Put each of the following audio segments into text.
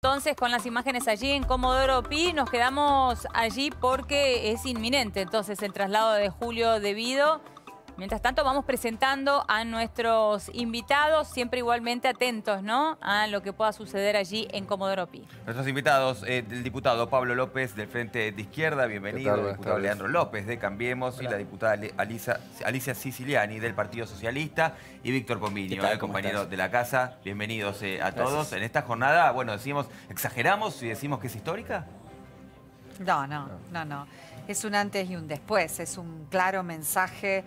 Entonces, con las imágenes allí en Comodoro Pi, nos quedamos allí porque es inminente entonces el traslado de Julio Devido. Mientras tanto, vamos presentando a nuestros invitados, siempre igualmente atentos, ¿no?, a lo que pueda suceder allí en Comodoro Pi. Nuestros invitados, el diputado Pablo López del Frente de Izquierda, bienvenido, el diputado Leandro López de Cambiemos. Hola. Y la diputada Alicia Siciliani del Partido Socialista y Víctor Pomiño, compañero de la casa. Bienvenidos a todos. Gracias. En esta jornada, bueno, decimos, ¿exageramos si decimos que es histórica? No. Es un antes y un después, es un claro mensaje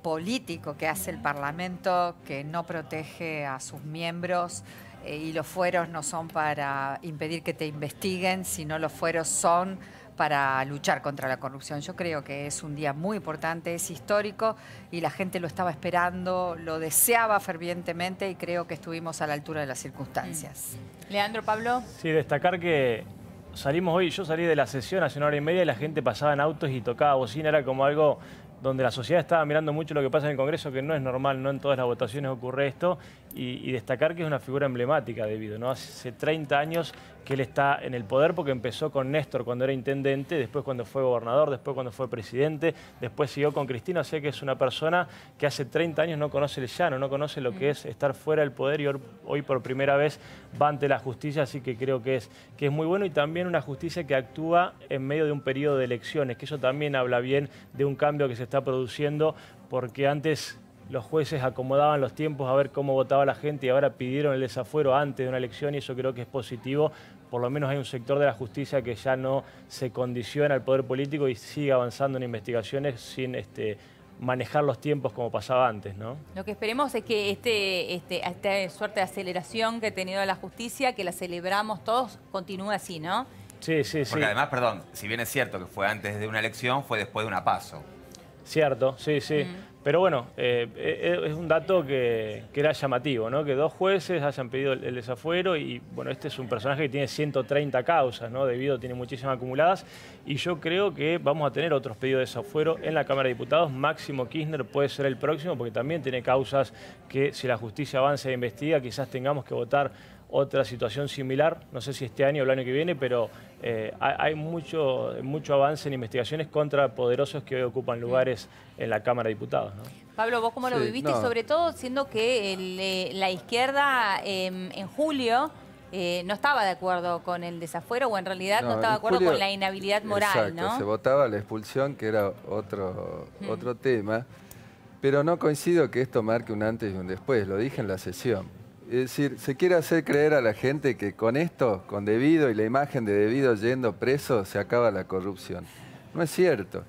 político que hace el Parlamento, que no protege a sus miembros y los fueros no son para impedir que te investiguen, sino los fueros son para luchar contra la corrupción. Yo creo que es un día muy importante, es histórico y la gente lo estaba esperando, lo deseaba fervientemente y creo que estuvimos a la altura de las circunstancias. Leandro, Pablo. Sí, destacar que salimos hoy, yo salí de la sesión hace 1 hora y media y la gente pasaba en autos y tocaba bocina, era como algo donde la sociedad estaba mirando mucho lo que pasa en el Congreso, que no es normal, no en todas las votaciones ocurre esto, y destacar que es una figura emblemática Devido, ¿no? Hace 30 años que él está en el poder porque empezó con Néstor cuando era intendente, después cuando fue gobernador, después cuando fue presidente, después siguió con Cristina, o sea que es una persona que hace 30 años no conoce el llano, no conoce lo que es estar fuera del poder y hoy por primera vez va ante la justicia, así que creo que es muy bueno y también una justicia que actúa en medio de un periodo de elecciones, que eso también habla bien de un cambio que se está produciendo, porque antes los jueces acomodaban los tiempos a ver cómo votaba la gente y ahora pidieron el desafuero antes de una elección y eso creo que es positivo. Por lo menos hay un sector de la justicia que ya no se condiciona al poder político y sigue avanzando en investigaciones sin manejar los tiempos como pasaba antes, ¿no? Lo que esperemos es que esta suerte de aceleración que ha tenido la justicia, que la celebramos todos, continúe así, ¿no? Sí. Porque además, perdón, si bien es cierto que fue antes de una elección, fue después de una PASO. Cierto, sí. Pero bueno, es un dato que era llamativo, ¿no? Que 2 jueces hayan pedido el desafuero y bueno, este es un personaje que tiene 130 causas, ¿no? Devido tiene muchísimas acumuladas y yo creo que vamos a tener otros pedidos de desafuero en la Cámara de Diputados. Máximo Kirchner puede ser el próximo porque también tiene causas que si la justicia avanza e investiga quizás tengamos que votar otra situación similar, no sé si este año o el año que viene, pero hay mucho avance en investigaciones contra poderosos que hoy ocupan lugares en la Cámara de Diputados, ¿no? Pablo, ¿vos cómo lo viviste? No. Sobre todo siendo que la izquierda en julio no estaba de acuerdo con el desafuero o en realidad no estaba de acuerdo con la inhabilidad moral, exacto, ¿no? Se votaba la expulsión, que era otro tema, pero no coincido que esto marque un antes y un después, lo dije en la sesión. Es decir, se quiere hacer creer a la gente que con esto, con Devido y la imagen de Devido yendo preso, se acaba la corrupción. No es cierto,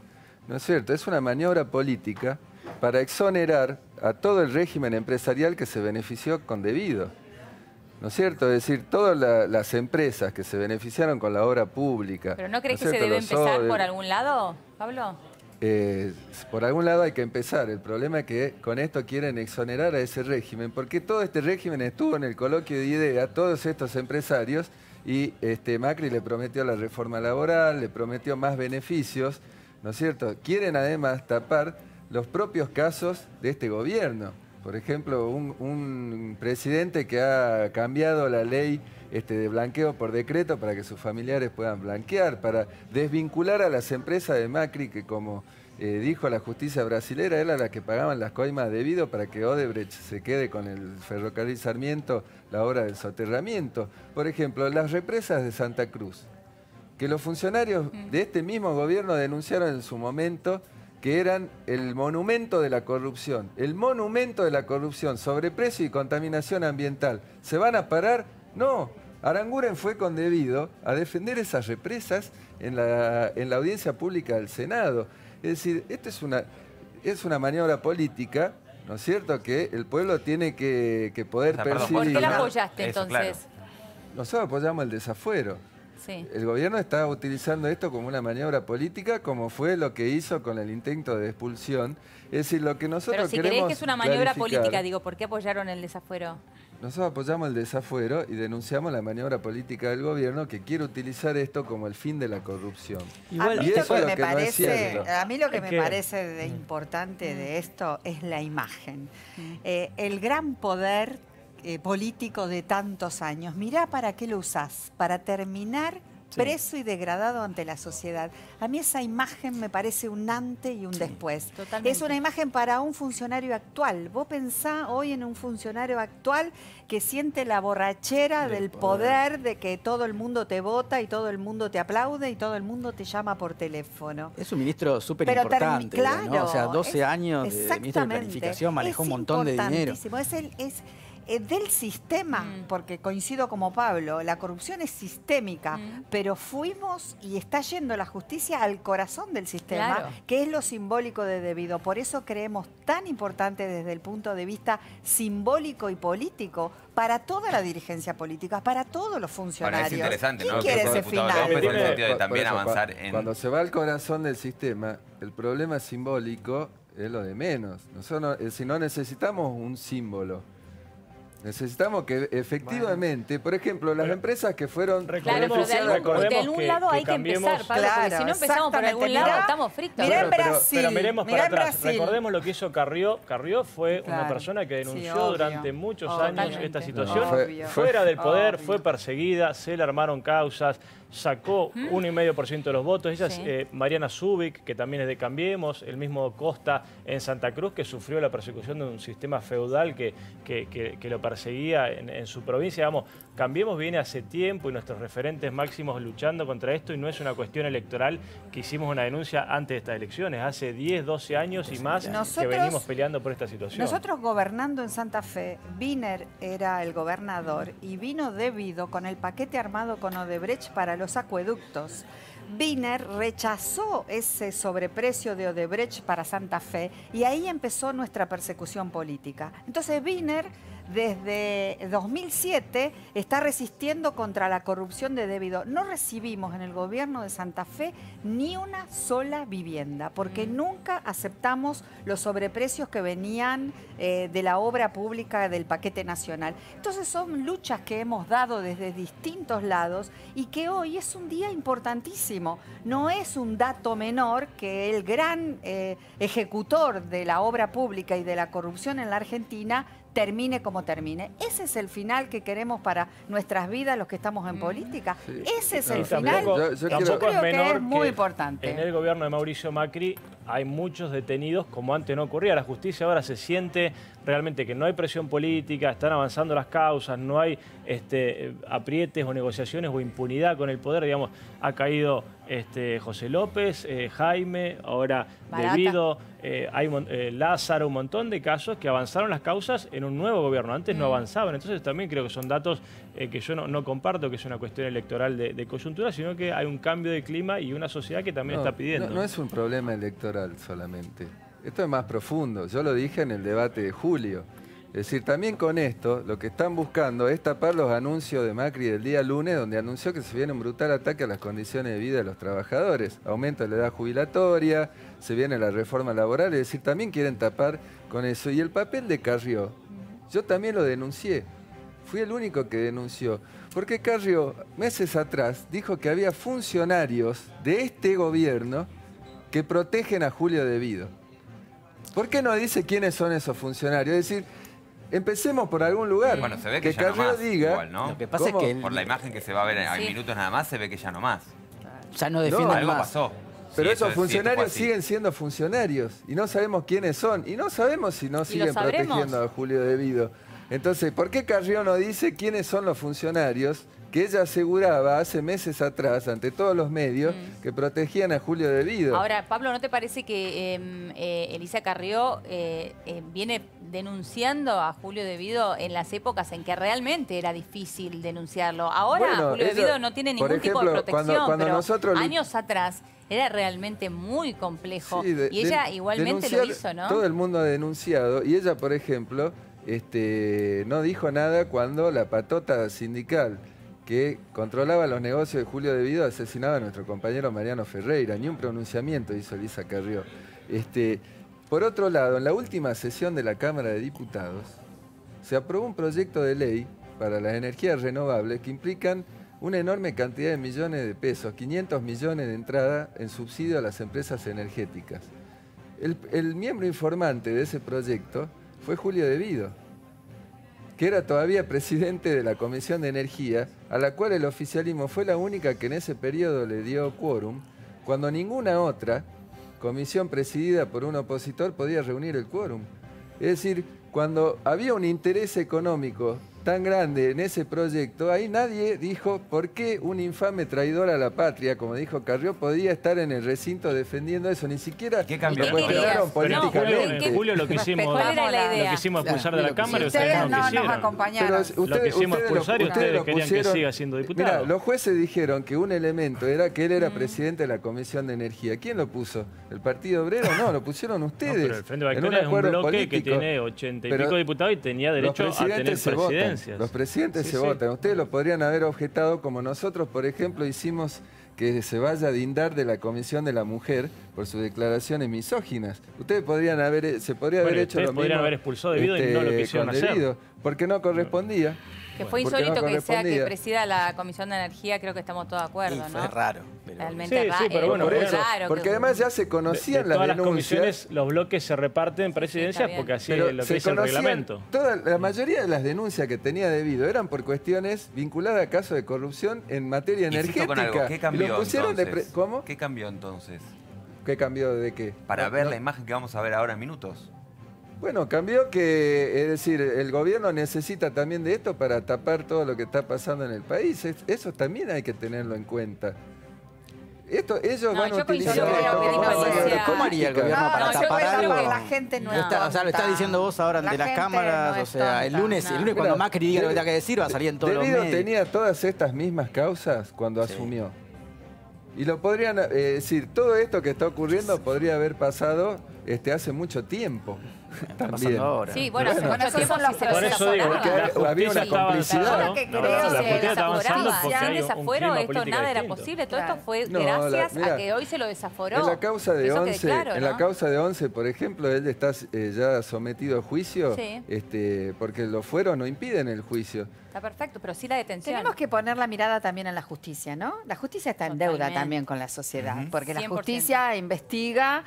es una maniobra política para exonerar a todo el régimen empresarial que se benefició con Devido. ¿No es cierto? Es decir, todas las empresas que se beneficiaron con la obra pública. ¿Pero no crees que se debe empezar por algún lado, Pablo? Por algún lado hay que empezar. El problema es que con esto quieren exonerar a ese régimen, porque todo este régimen estuvo en el coloquio de ideas, todos estos empresarios, y Macri le prometió la reforma laboral, le prometió más beneficios, ¿no es cierto? Quieren además tapar los propios casos de este gobierno. Por ejemplo, un presidente que ha cambiado la ley de blanqueo por decreto para que sus familiares puedan blanquear, para desvincular a las empresas de Macri, que como dijo la justicia brasilera, era la que pagaban las coimas Devido para que Odebrecht se quede con el ferrocarril Sarmiento, la obra del soterramiento. Por ejemplo, las represas de Santa Cruz, que los funcionarios de este mismo gobierno denunciaron en su momento que eran el monumento de la corrupción. El monumento de la corrupción, sobreprecio y contaminación ambiental. ¿Se van a parar? No. Aranguren fue con Devido a defender esas represas en la audiencia pública del Senado. Es decir, esto es una maniobra política, ¿no es cierto?, que el pueblo tiene que poder percibir. ¿Por qué la apoyaste entonces? Claro. Nosotros apoyamos el desafuero. Sí. El gobierno está utilizando esto como una maniobra política, como fue lo que hizo con el intento de expulsión. Es decir, lo que nosotros queremos Pero si crees que es una maniobra política, digo, ¿por qué apoyaron el desafuero? Nosotros apoyamos el desafuero y denunciamos la maniobra política del gobierno que quiere utilizar esto como el fin de la corrupción. Igual, y eso es lo que me parece, a mí lo que me parece importante de esto es la imagen. El gran poder político de tantos años. Mirá para qué lo usás, para terminar preso y degradado ante la sociedad. A mí esa imagen me parece un antes y un después. Totalmente. Es una imagen para un funcionario actual. Vos pensá hoy en un funcionario actual que siente la borrachera del poder, de que todo el mundo te vota y todo el mundo te aplaude y todo el mundo te llama por teléfono. Es un ministro súper importante, claro, ¿no? O sea, 12 años de ministro de Planificación, manejó un montón de dinero. Es del sistema, porque coincido como Pablo, la corrupción es sistémica, pero fuimos y está yendo la justicia al corazón del sistema, claro, que es lo simbólico de debido. Por eso creemos tan importante desde el punto de vista simbólico y político para toda la dirigencia política, para todos los funcionarios. Bueno, es interesante, ¿Quién ¿no? quiere Que ese diputado final? López, en el sentido de Por también eso, avanzar en... Cuando se va al corazón del sistema, el problema simbólico es lo de menos. Nosotros si no necesitamos un símbolo. Necesitamos que efectivamente, por ejemplo, las empresas que fueron... Claro, pero de algún lado hay que empezar, Pablo, porque si no empezamos por algún lado, estamos fritos. Mirá en Brasil. Pero miremos para atrás. Brasil. Recordemos lo que hizo Carrió. Carrió fue una persona que denunció durante muchos años esta situación. Fuera del poder, fue perseguida, se le armaron causas, sacó 1,5% de los votos. Ella Mariana Zubik, que también es de Cambiemos, el mismo Costa en Santa Cruz, que sufrió la persecución de un sistema feudal que lo perseguía en su provincia. Vamos, Cambiemos viene hace tiempo y nuestros referentes máximos luchando contra esto, y no es una cuestión electoral que hicimos una denuncia antes de estas elecciones. Hace 10, 12 años y más que venimos peleando por esta situación. Nosotros gobernando en Santa Fe, Wiener era el gobernador y vino debido con el paquete armado con Odebrecht para los acueductos. Wiener rechazó ese sobreprecio de Odebrecht para Santa Fe y ahí empezó nuestra persecución política. Entonces Wiener desde 2007 está resistiendo contra la corrupción de debido. No recibimos en el gobierno de Santa Fe ni una sola vivienda, porque nunca aceptamos los sobreprecios que venían de la obra pública del paquete nacional. Entonces son luchas que hemos dado desde distintos lados y que hoy es un día importantísimo. No es un dato menor que el gran ejecutor de la obra pública y de la corrupción en la Argentina termine como termine. Ese es el final que queremos para nuestras vidas, los que estamos en política. Sí. Ese es el final. Yo creo que es muy importante. En el gobierno de Mauricio Macri hay muchos detenidos, como antes no ocurría. La justicia ahora se siente realmente que no hay presión política, están avanzando las causas, no hay aprietes o negociaciones o impunidad con el poder. Digamos, ha caído José López, Jaime, ahora Debido, hay Lázaro, un montón de casos que avanzaron las causas en un nuevo gobierno. Antes no avanzaban. Entonces también creo que son datos que yo no comparto, que es una cuestión electoral de coyuntura, sino que hay un cambio de clima y una sociedad que también está pidiendo. No es un problema electoral solamente. Esto es más profundo. Yo lo dije en el debate de julio. Es decir, también con esto, lo que están buscando es tapar los anuncios de Macri del día lunes, donde anunció que se viene un brutal ataque a las condiciones de vida de los trabajadores. Aumento de la edad jubilatoria, se viene la reforma laboral, es decir, también quieren tapar con eso. Y el papel de Carrió, yo también lo denuncié. Fui el único que denunció. Porque Carrió, meses atrás, dijo que había funcionarios de este gobierno que protegen a Julio Debido. ¿Por qué no dice quiénes son esos funcionarios? Es decir, empecemos por algún lugar. Bueno, se ve que ya no más, diga, igual, ¿no? Lo que pasa es que... Por la imagen que se va a ver en minutos nada más, se ve que ya no más. Ya no defienden algo más. pasó. Pero sí, esos funcionarios siguen siendo funcionarios y no sabemos quiénes son. Y no sabemos si no siguen protegiendo a Julio Debido. Entonces, ¿por qué Carrió no dice quiénes son los funcionarios que ella aseguraba hace meses atrás, ante todos los medios, que protegían a Julio Debido? Ahora, Pablo, ¿no te parece que Elisa Carrió viene denunciando a Julio Debido en las épocas en que realmente era difícil denunciarlo? Ahora Julio Debido no tiene ningún tipo de protección, pero años atrás era realmente muy complejo. Sí, y ella igualmente lo hizo, ¿no? Todo el mundo ha denunciado y ella, por ejemplo, no dijo nada cuando la patota sindical que controlaba los negocios de Julio Debido asesinaba a nuestro compañero Mariano Ferreira. Ni un pronunciamiento hizo Elisa Carrió. Por otro lado, en la última sesión de la Cámara de Diputados se aprobó un proyecto de ley para las energías renovables que implican una enorme cantidad de millones de pesos, 500 millones de entrada en subsidio a las empresas energéticas. El miembro informante de ese proyecto fue Julio Debido. que era todavía presidente de la Comisión de Energía, a la cual el oficialismo fue la única que en ese periodo le dio quórum, cuando ninguna otra comisión presidida por un opositor podía reunir el quórum. Es decir, cuando había un interés económico tan grande en ese proyecto, ahí nadie dijo por qué un infame traidor a la patria, como dijo Carrió, podía estar en el recinto defendiendo eso. Ni siquiera ¿Qué cambió? lo cuestionaron políticamente. En julio lo quisimos expulsar de la Cámara y ustedes no nos acompañaron. Lo quisimos expulsar y ustedes querían que siga siendo diputado. Mira, los jueces dijeron que un elemento era que él era presidente de la Comisión de Energía. ¿Quién lo puso? ¿El Partido Obrero? No, lo pusieron ustedes. No, pero el Frente Victoria es un bloque que tiene 80 y pico diputados y tenía derecho a tener presidencias. Los presidentes se votan. Ustedes lo podrían haber objetado como nosotros, por ejemplo, hicimos que se vaya a dindar de la Comisión de la Mujer por sus declaraciones misóginas. Ustedes podrían se podría haber hecho lo mismo. Podrían haber expulsado debido y no lo quisieron hacer. Porque no correspondía. Que fue insólito que sea que presida la Comisión de Energía, creo que estamos todos de acuerdo, ¿no? Fue raro. Realmente raro. Sí, pero bueno, por eso, porque además ya se conocían las denuncias. denuncias. Las comisiones, los bloques se reparten presidencias porque así es lo que dice el reglamento. La mayoría de las denuncias que tenía debido eran por cuestiones vinculadas a casos de corrupción en materia energética. Con algo. ¿Qué cambió entonces? ¿Cómo? ¿Qué cambió entonces? ¿Qué cambió de qué? Para ver la imagen que vamos a ver ahora en minutos. Bueno, cambió que, es decir, el gobierno necesita también de esto para tapar todo lo que está pasando en el país. Eso también hay que tenerlo en cuenta. Ellos van a utilizar esto. ¿Cómo haría el gobierno para tapar algo? La gente no o sea, lo estás diciendo vos ahora ante las cámaras. O sea, el lunes cuando Macri diga lo que tenga que decir, va a salir en todos los medios. Tenía todas estas mismas causas cuando asumió. Y lo podrían decir, todo esto que está ocurriendo podría haber pasado hace mucho tiempo. También. Ahora. Sí, bueno, hace mucho tiempo por eso digo, había una complicidad. La justicia está avanzando porque hay un desafuero, clima esto político nada era distinto. posible. Todo esto fue gracias a que hoy se lo desaforó. En la causa de Eso 11, claro, en ¿no? la causa de 11, por ejemplo, él está ya sometido a juicio, Sí. porque los fueros no impiden el juicio. Está perfecto, pero sí la detención. Tenemos que poner la mirada también en la justicia, ¿no? La justicia está en deuda también con la sociedad, porque la 100%. justicia investiga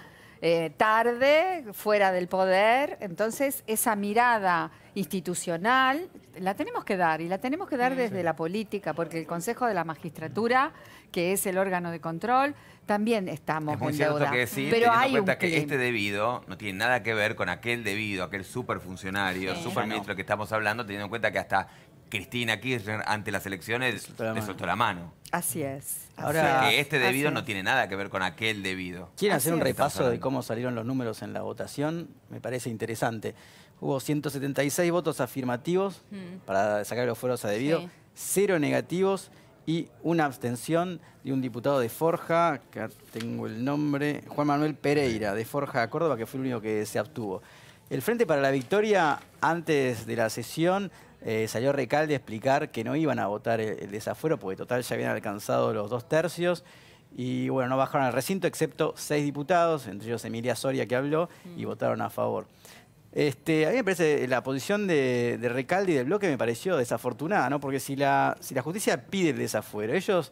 tarde, fuera del poder. Entonces, esa mirada institucional la tenemos que dar, y la tenemos que dar desde la política, porque el Consejo de la Magistratura, que es el órgano de control, también estamos es muy en cierto deuda. que sí, pero teniendo hay en cuenta un que clima. este debido no tiene nada que ver con aquel debido, aquel superfuncionario, superministro que estamos hablando, teniendo en cuenta que hasta Cristina Kirchner ante las elecciones le soltó la mano. Así es. Ahora, O sea, que este debido así no es. tiene nada que ver con aquel debido. ¿Quieren hacer un Así es. repaso de cómo salieron los números en la votación? Me parece interesante. Hubo 176 votos afirmativos para sacar los fueros a debido, 0 negativos y una abstención de un diputado de Forja, acá tengo el nombre, Juan Manuel Pereira, de Forja, Córdoba, que fue el único que se abstuvo. El Frente para la Victoria, antes de la sesión, salió Recalde a explicar que no iban a votar el desafuero, porque total ya habían alcanzado los 2/3. Y bueno, no bajaron al recinto, excepto 6 diputados, entre ellos Emilia Soria, que habló, y votaron a favor. A mí me parece la posición de Recalde y del bloque me pareció desafortunada, ¿no? Porque si la justicia pide el desafuero, ellos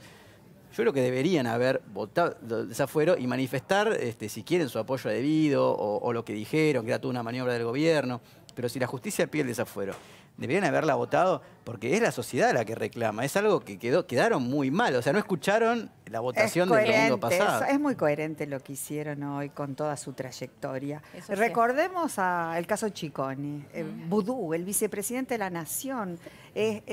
yo creo que deberían haber votado el desafuero y manifestar si quieren su apoyo debido o lo que dijeron, que era toda una maniobra del gobierno. Pero si la justicia pide el desafuero, deberían haberla votado porque es la sociedad la que reclama. Es algo que quedaron muy mal. O sea, no escucharon la votación del domingo pasado. Es muy coherente lo que hicieron hoy con toda su trayectoria. Eso Recordemos el caso Chiconi, Vudú, el vicepresidente de la Nación.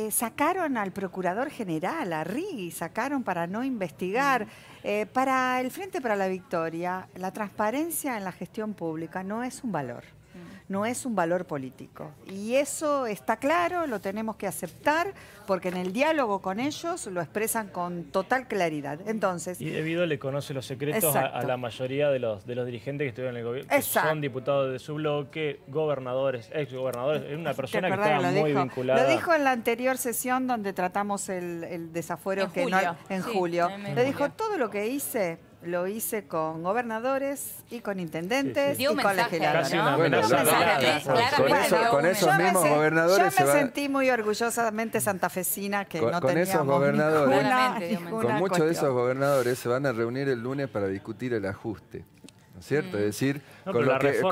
Sacaron al procurador general, a Rigui, sacaron para no investigar. Para el Frente para la Victoria, la transparencia en la gestión pública no es un valor. No es un valor político. Y eso está claro, lo tenemos que aceptar, porque en el diálogo con ellos lo expresan con total claridad. Entonces, y debido le conoce los secretos a la mayoría de los dirigentes que estuvieron en el gobierno, que son diputados de su bloque, gobernadores, exgobernadores. Es una persona que estaba muy vinculada. Lo dijo en la anterior sesión donde tratamos el desafuero en julio. Le dijo, todo lo que hice lo hice con gobernadores y con intendentes y con legisladores. Con esos mismos gobernadores yo me sentí muy orgullosamente santafesina que no teníamos esos gobernadores, ninguna con muchos de esos gobernadores se van a reunir el lunes para discutir el ajuste. ¿No ¿cierto? Es decir, No, con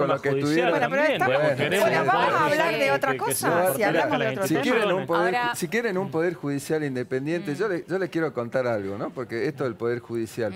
lo que estuvieron... Bueno, pero vamos a hablar de otra cosa, si hablamos de otro tema. Si quieren un poder judicial independiente, yo les quiero contar algo, ¿no? Porque esto del poder judicial.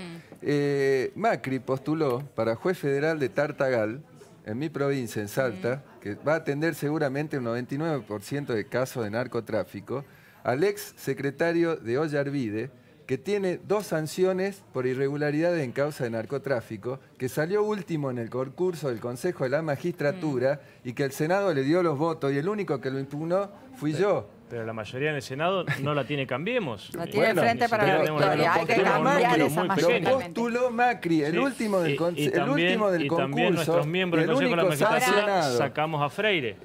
Macri postuló para juez federal de Tartagal, en mi provincia, en Salta, que va a atender seguramente un 99% de casos de narcotráfico, al ex secretario de Ollarvide, que tiene 2 sanciones por irregularidades en causa de narcotráfico, que salió último en el concurso del Consejo de la Magistratura y que el Senado le dio los votos y el único que lo impugnó fui yo. Pero la mayoría en el Senado no la tiene Cambiemos. La tiene Frente para la Victoria. Hay que cambiar esa mayoría. Lo postuló Macri, el último del concurso. Y también nuestros miembros del Consejo de la Magistratura sacamos a Freire.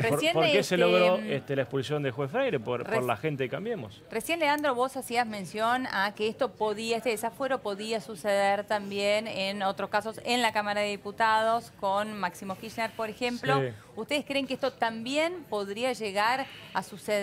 ¿Por qué se logró la expulsión de juez Freire? Por la gente de Cambiemos. Recién, Leandro, vos hacías mención a que esto podía, este desafuero podía suceder también en otros casos en la Cámara de Diputados con Máximo Kirchner, por ejemplo. Sí. ¿Ustedes creen que esto también podría llegar a suceder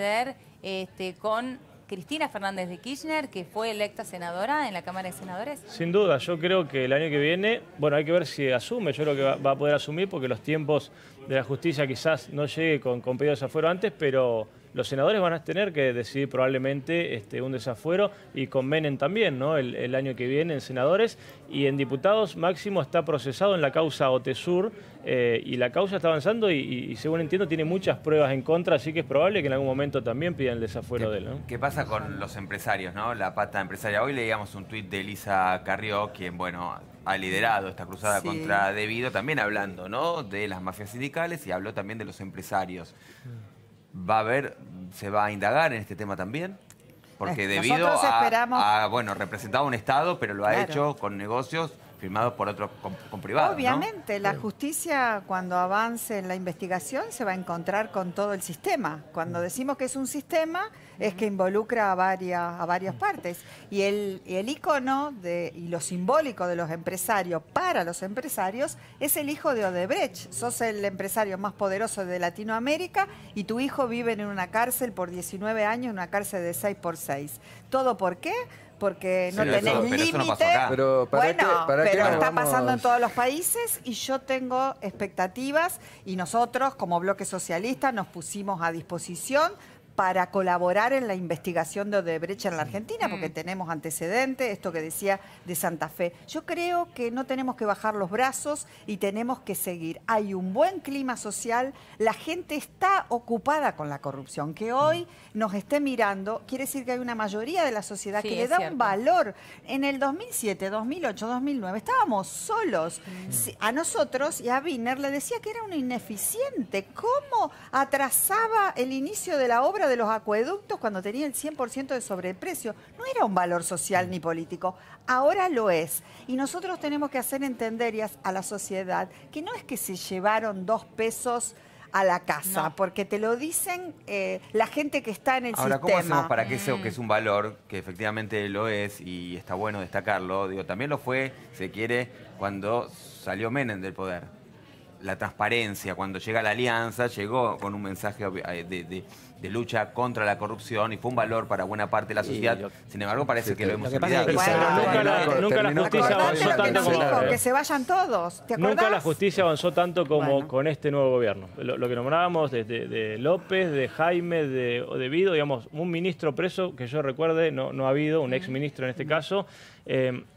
con Cristina Fernández de Kirchner, que fue electa senadora en la Cámara de Senadores? Sin duda, yo creo que el año que viene, bueno, hay que ver si asume, yo creo que va a poder asumir porque los tiempos de la justicia quizás no llegue con pedido de desafuero antes, pero los senadores van a tener que decidir probablemente un desafuero y con Menem también, ¿no? El año que viene en senadores y en diputados. Máximo está procesado en la causa Otesur y la causa está avanzando y según entiendo tiene muchas pruebas en contra, así que es probable que en algún momento también pidan el desafuero de él, ¿no? ¿Qué pasa con los empresarios, no? La pata empresaria. Hoy leíamos un tuit de Elisa Carrió, quien, bueno, ha liderado esta cruzada contra Debido, también hablando, ¿no?, de las mafias sindicales y habló también de los empresarios. ¿Se va a indagar en este tema también? Porque Debido ha representado a un Estado, pero lo ha hecho con negocios firmados por otros, con privados. Obviamente, ¿no? La justicia, cuando avance en la investigación, se va a encontrar con todo el sistema. Cuando decimos que es un sistema, es que involucra a varias partes. Y el ícono y lo simbólico de los empresarios para los empresarios es el hijo de Odebrecht. Sos el empresario más poderoso de Latinoamérica y tu hijo vive en una cárcel por 19 años, en una cárcel de 6x6. ¿Todo por qué? Porque no tenés límite. Pero está pasando en todos los países y yo tengo expectativas y nosotros como Bloque Socialista nos pusimos a disposición para colaborar en la investigación de Odebrecht en la Argentina, porque tenemos antecedentes, esto que decía de Santa Fe. Yo creo que no tenemos que bajar los brazos y tenemos que seguir. Hay un buen clima social, la gente está ocupada con la corrupción. Que hoy nos esté mirando, quiere decir que hay una mayoría de la sociedad que le da un valor. En el 2007, 2008, 2009 estábamos solos. A nosotros y a Wiener le decía que era un ineficiente. ¿Cómo atrasaba el inicio de la obra de los acueductos cuando tenía el 100% de sobreprecio? No era un valor social ni político, ahora lo es. Y nosotros tenemos que hacer entender a la sociedad que no es que se llevaron 2 pesos a la casa, porque te lo dicen la gente que está en el sistema. Ahora, ¿cómo hacemos para que eso, que es un valor, que efectivamente lo es y está bueno destacarlo, también lo fue, se quiere, cuando salió Menem del poder? La transparencia, cuando llega la alianza, llegó con un mensaje de lucha contra la corrupción y fue un valor para buena parte de la sociedad. Sin embargo, parece que lo hemos olvidado. Nunca la justicia avanzó tanto como... Que se vayan todos, ¿te acordás? Nunca la justicia avanzó tanto como con este nuevo gobierno. Lo que nombrábamos de López, de Jaime, de Debido, digamos, un ministro preso que yo recuerde, no ha habido, un ex ministro en este caso.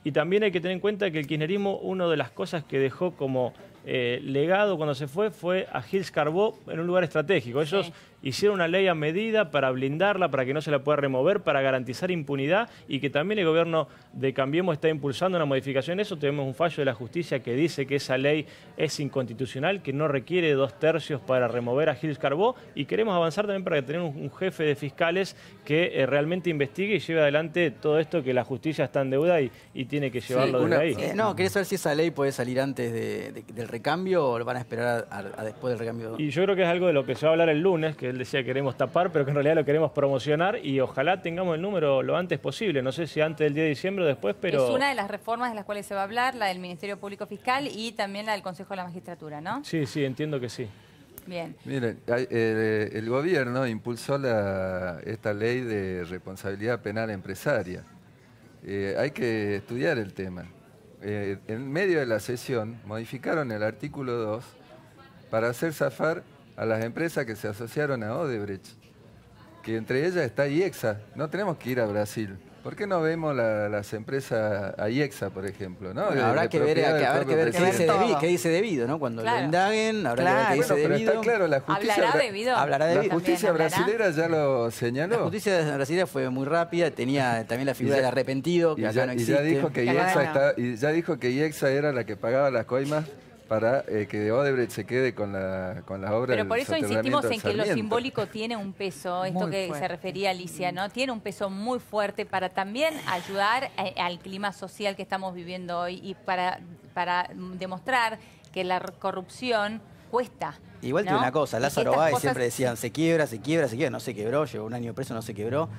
Y también hay que tener en cuenta que el kirchnerismo, una de las cosas que dejó como legado cuando se fue a Gilles Carbó en un lugar estratégico. Ellos hicieron una ley a medida para blindarla, para que no se la pueda remover, para garantizar impunidad y que también el gobierno de Cambiemos está impulsando una modificación. Eso tenemos un fallo de la justicia que dice que esa ley es inconstitucional, que no requiere 2/3 para remover a Gilles Carbó y queremos avanzar también para tener un jefe de fiscales que realmente investigue y lleve adelante todo esto que la justicia está en deuda y tiene que llevarlo desde ahí. ¿Querés saber si esa ley puede salir antes del recambio o van a esperar a después del recambio? Y yo creo que es algo de lo que se va a hablar el lunes, que él decía que queremos tapar, pero que en realidad lo queremos promocionar y ojalá tengamos el número lo antes posible. No sé si antes del 10 de diciembre o después, pero... Es una de las reformas de las cuales se va a hablar, la del Ministerio Público Fiscal y también la del Consejo de la Magistratura, ¿no? Sí, entiendo que sí. Bien. Miren, el gobierno impulsó esta ley de responsabilidad penal empresaria. Hay que estudiar el tema. en medio de la sesión, modificaron el artículo 2 para hacer zafar a las empresas que se asociaron a Odebrecht, que entre ellas está IEXA. No tenemos que ir a Brasil. ¿Por qué no vemos las empresas IEXA, por ejemplo? ¿No? Bueno, habrá que ver qué dice debido, ¿no? Cuando lo indaguen, habrá que ver qué dice pero debido. Está claro, la justicia hablará debido. La justicia brasilera ya lo señaló. La justicia brasilera fue muy rápida, tenía también la figura del arrepentido, que acá no existe. Y ya dijo que IEXA era la que pagaba las coimas para que Odebrecht se quede con las obras. Pero por eso insistimos en que lo Sarmiento. Simbólico tiene un peso, esto que se refería Alicia, ¿no? Tiene un peso muy fuerte para también ayudar al clima social que estamos viviendo hoy y para demostrar que la corrupción cuesta. Igual ¿no? tiene una cosa, Lázaro Báez siempre decían, se quiebra, no se quebró, llevó un año preso, no se quebró.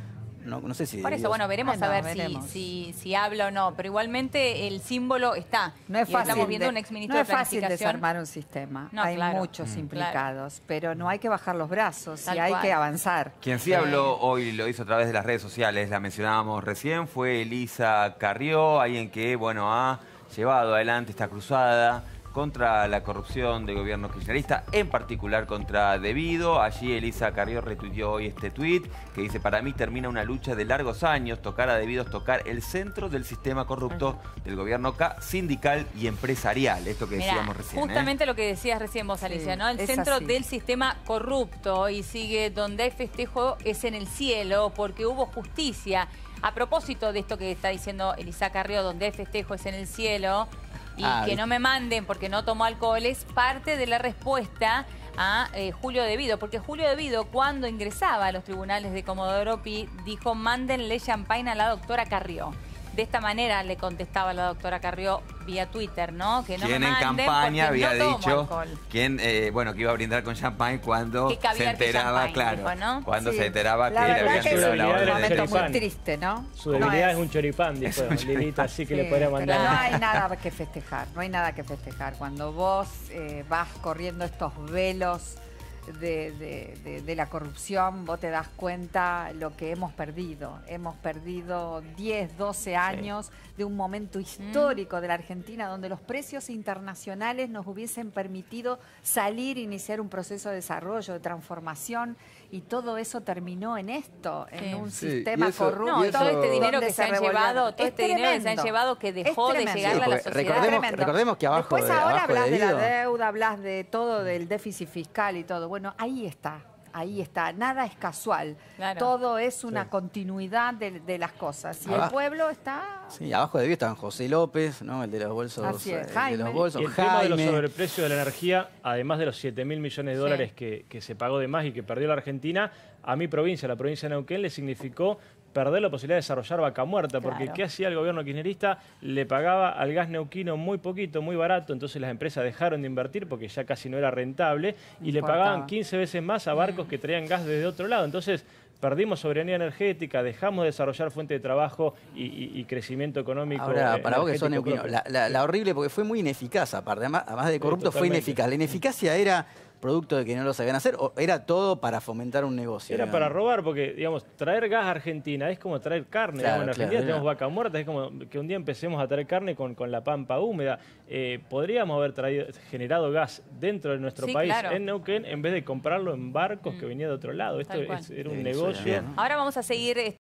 No sé si... Por eso, bueno, veremos a ver si habla o no, pero igualmente el símbolo está. No es fácil, estamos viendo un exministro no es de fácil Planificación. desarmar un sistema. No, hay claro, muchos implicados, pero no hay que bajar los brazos Tal y hay cual. que avanzar. Quien sí habló hoy, lo hizo a través de las redes sociales, la mencionábamos recién, fue Elisa Carrió, alguien que, bueno, ha llevado adelante esta cruzada contra la corrupción del gobierno kirchnerista, en particular contra Debido. Allí Elisa Carrió retuiteó hoy este tuit que dice: para mí termina una lucha de largos años, tocar a Debido es tocar el centro del sistema corrupto del gobierno sindical y empresarial. Esto que decíamos recién. Justamente lo que decías recién vos, Alicia, ¿no? El centro del sistema corrupto, y sigue: donde hay festejo es en el cielo, porque hubo justicia. A propósito de esto que está diciendo Elisa Carrió, donde hay festejo es en el cielo, y que no me manden porque no tomo alcohol, es parte de la respuesta a Julio Debido, porque Julio Debido, cuando ingresaba a los tribunales de Comodoro Pi, dijo: mándenle champagne a la doctora Carrió. De esta manera le contestaba la doctora Carrió vía Twitter, ¿no? Que no me manden, en campaña había dicho bueno, que iba a brindar con champagne cuando se enteraba, ¿no? Cuando se enteraba que le habían sido la orden. Un momento muy triste, ¿no? Su debilidad es un choripán, dijo Lilita, así que le podría mandar. Pero no hay nada que festejar, no hay nada que festejar. Cuando vos vas corriendo estos velos de la corrupción, vos te das cuenta lo que hemos perdido. Hemos perdido 10, 12 años de un momento histórico de la Argentina donde los precios internacionales nos hubiesen permitido salir e iniciar un proceso de desarrollo, de transformación, y todo eso terminó en esto, en un sistema corrupto. No, todo este dinero que se han llevado, todo este dinero que se han llevado que dejó de llegar a la sociedad. Recordemos que abajo Después ahora hablas de la Debido, deuda, hablas de todo, del déficit fiscal y todo. Bueno, ahí está. Ahí está, nada es casual, todo es una continuidad de las cosas. Y el pueblo está... Sí, abajo de Debido estaban José López, ¿no? El de los bolsos. Así es, Jaime. Y el tema de los sobreprecios de la energía, además de los 7.000 millones de dólares que se pagó de más y que perdió la Argentina, a mi provincia, la provincia de Neuquén, le significó perder la posibilidad de desarrollar Vaca Muerta, porque ¿qué hacía el gobierno kirchnerista? Le pagaba al gas neuquino muy poquito, muy barato, entonces las empresas dejaron de invertir porque ya casi no era rentable, y le pagaban 15 veces más a barcos que traían gas desde otro lado. Entonces perdimos soberanía energética, dejamos de desarrollar fuentes de trabajo y crecimiento económico. Ahora, para vos que sos neuquino, la horrible, porque fue muy ineficaz, aparte, además de corrupto, fue ineficaz. La ineficacia era producto de que no lo sabían hacer, o era todo para fomentar un negocio. Era para robar, porque, digamos, traer gas a Argentina es como traer carne. En Argentina tenemos vaca muerta, es como que un día empecemos a traer carne con la pampa húmeda. Podríamos haber generado gas dentro de nuestro país, en Neuquén, en vez de comprarlo en barcos que venía de otro lado. Esto era un negocio. Ahora vamos a seguir